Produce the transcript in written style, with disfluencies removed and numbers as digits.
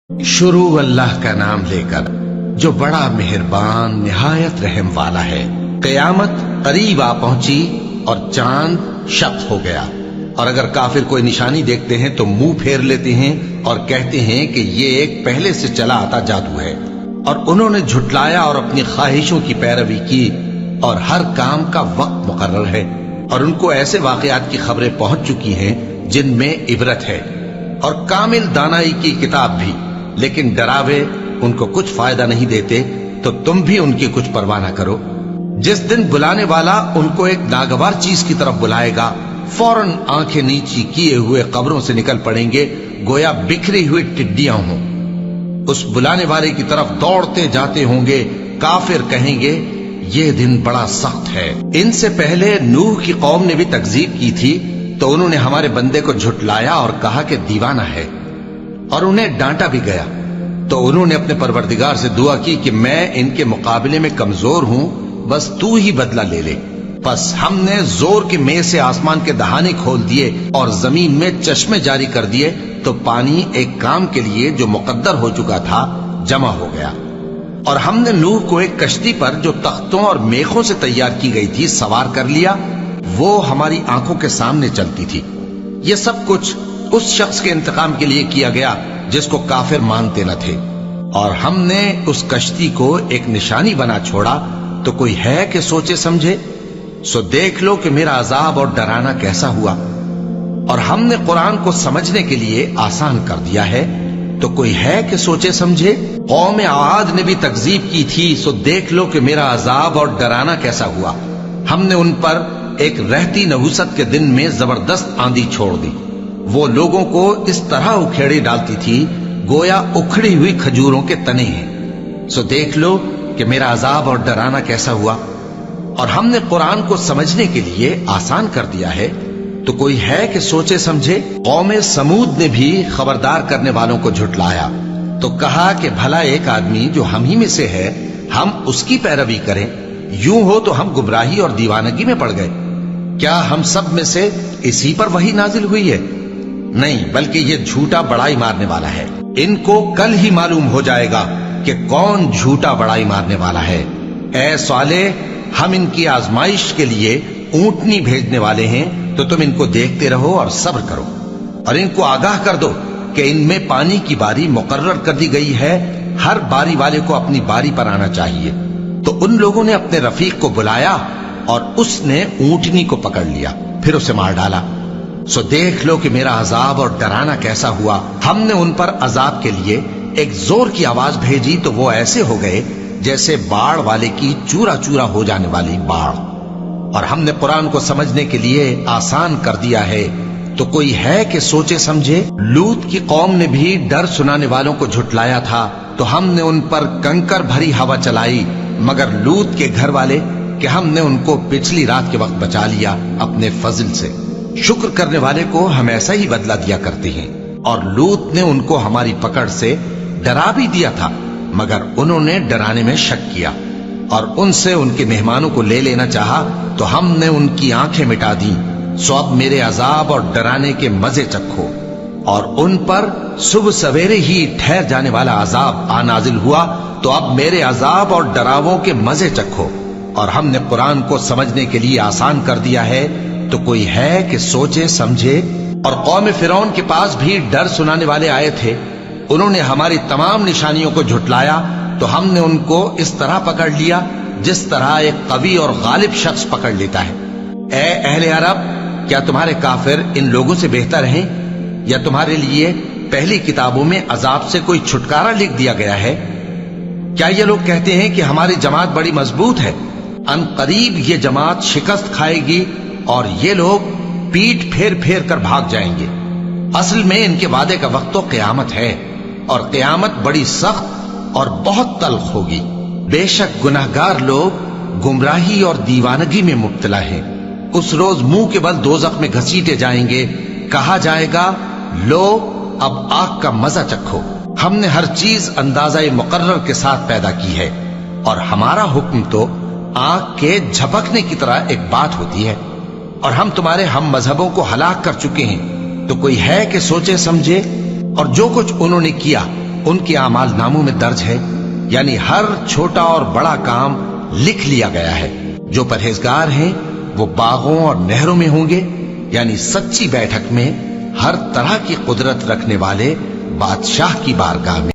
शुरू अल्लाह का नाम लेकर जो बड़ा मेहरबान निहायत रहम वाला है। कयामत करीब आ पहुंची और चांद शक हो गया, और अगर काफिर कोई निशानी देखते हैं तो मुंह फेर लेते हैं और कहते हैं कि ये एक पहले से चला आता जादू है। और उन्होंने झुटलाया और अपनी ख्वाहिशों की पैरवी की, और हर काम का वक्त मुकर्रर है। और उनको ऐसे वाकयात की खबरें पहुंच चुकी हैं जिनमें इबरत है, और कामिल दानाई की किताब भी, लेकिन डरावे उनको कुछ फायदा नहीं देते, तो तुम भी उनकी कुछ परवाह न करो। जिस दिन बुलाने वाला उनको एक नागवार चीज की तरफ बुलाएगा, फौरन आंखें नीची किए हुए कब्रों से निकल पड़ेंगे, गोया बिखरी हुई टिड्डियां हों। उस बुलाने वाले की तरफ दौड़ते जाते होंगे। काफिर कहेंगे ये दिन बड़ा सख्त है। इनसे पहले नूह की कौम ने भी तकजीब की थी, तो उन्होंने हमारे बंदे को झुटलाया और कहा कि दीवाना है, और उन्हें डांटा भी गया। तो उन्होंने अपने परवरदिगार से दुआ की कि मैं इनके मुकाबले में कमजोर हूं, बस तू ही बदला ले ले। बस हमने जोर के मेह से आसमान के दहाने खोल दिए और जमीन में चश्मे जारी कर दिए, तो पानी एक काम के लिए जो मुकद्दर हो चुका था जमा हो गया। और हमने नूह को एक कश्ती पर जो तख्तों और मेखों से तैयार की गई थी सवार कर लिया। वो हमारी आंखों के सामने चलती थी। ये सब कुछ उस शख्स के इंतकाम के लिए किया गया जिसको काफिर मानते न थे। और हमने उस कश्ती को एक निशानी बना छोड़ा, तो कोई है कि सोचे समझे? सो देख लो कि मेरा अजाब और डराना कैसा हुआ। और हमने कुरान को समझने के लिए आसान कर दिया है, तो कोई है कि सोचे समझे? कौम आद ने भी तकजीब की थी, सो देख लो कि मेरा अजाब और डराना कैसा हुआ। हमने उन पर एक रहती नहुसत के दिन में जबरदस्त आंधी छोड़ दी। वो लोगों को इस तरह उखेड़ी डालती थी गोया उखड़ी हुई खजूरों के तने हैं। सो देख लो कि मेरा अजाब और डराना कैसा हुआ। और हमने कुरान को समझने के लिए आसान कर दिया है, तो कोई है कि सोचे समझे? कौम समूद ने भी खबरदार करने वालों को झुटलाया, तो कहा कि भला एक आदमी जो हम ही में से है, हम उसकी पैरवी करें। यूं हो तो हम गुमराही और दीवानगी में पड़ गए। क्या हम सब में से इसी पर वही नाजिल हुई है? नहीं, बल्कि ये झूठा बड़ाई मारने वाला है। इनको कल ही मालूम हो जाएगा कि कौन झूठा बड़ाई मारने वाला है। ऐ साले, हम इनकी आजमाइश के लिए ऊंटनी भेजने वाले हैं, तो तुम इनको देखते रहो और सब्र करो। और इनको आगाह कर दो कि इनमें पानी की बारी मुकर्रर कर दी गई है, हर बारी वाले को अपनी बारी पर आना चाहिए। तो उन लोगों ने अपने रफीक को बुलाया और उसने ऊंटनी को पकड़ लिया, फिर उसे मार डाला। सो देख लो कि मेरा अजाब और डराना कैसा हुआ। हमने उन पर अजाब के लिए एक जोर की आवाज भेजी, तो वो ऐसे हो गए जैसे बाढ़ वाले की चूरा चूरा हो जाने वाली बाढ़। और हमने कुरान को समझने के लिए आसान कर दिया है, तो कोई है कि सोचे समझे? लूत की कौम ने भी डर सुनाने वालों को झुटलाया था, तो हमने उन पर कंकर भरी हवा चलाई, मगर लूत के घर वाले कि हमने उनको पिछली रात के वक्त बचा लिया अपने फजल से। शुक्र करने वाले को हम ऐसा ही बदला दिया करते हैं। और लूत ने उनको हमारी पकड़ से डरा भी दिया था, मगर उन्होंने डराने में शक किया और उनसे उनके मेहमानों को ले लेना चाहा, तो हमने उनकी आंखें मिटा दी। सो अब मेरे अजाब और डराने के मजे चखो। और उन पर सुबह सवेरे ही ठहर जाने वाला अजाब आ नाजिल हुआ, तो अब मेरे अजाब और डरावों के मजे चखो। और हमने कुरान को समझने के लिए आसान कर दिया है, तो कोई है कि सोचे समझे? और कौम फिरौन के पास भी डर सुनाने वाले आए थे। उन्होंने हमारी तमाम निशानियों को झुटलाया, तो हमने उनको इस तरह पकड़ लिया जिस तरह एक कवी और गालिब शख्स पकड़ लेता है। ए अहले अरब, क्या तुम्हारे काफिर इन लोगों से बेहतर हैं? या तुम्हारे लिए पहली किताबों में अजाब से कोई छुटकारा लिख दिया गया है? क्या ये लोग कहते हैं कि हमारी जमात बड़ी मजबूत है? अन करीब ये जमात शिकस्त खाएगी और ये लोग पीठ फेर फेर कर भाग जाएंगे। असल में इनके वादे का वक्त तो क़यामत है, और क़यामत बड़ी सख्त और बहुत तल्ख होगी। बेशक गुनाहगार लोग गुमराही और दीवानगी में मुब्तला हैं। उस रोज मुंह के बल दोज़ख में घसीटे जाएंगे। कहा जाएगा, लो अब आग का मजा चखो। हमने हर चीज अंदाजा मुकर्रर के साथ पैदा की है, और हमारा हुक्म तो आग के झपकने की तरह एक बात होती है। और हम तुम्हारे हम मजहबों को हलाक कर चुके हैं, तो कोई है कि सोचे समझे? और जो कुछ उन्होंने किया ان کے اعمال ناموں میں درج ہے، یعنی ہر چھوٹا اور بڑا کام لکھ لیا گیا ہے۔ جو پرہیزگار ہیں وہ باغوں اور نہروں میں ہوں گے، یعنی سچی بیٹھک میں، ہر طرح کی قدرت رکھنے والے بادشاہ کی بارگاہ میں۔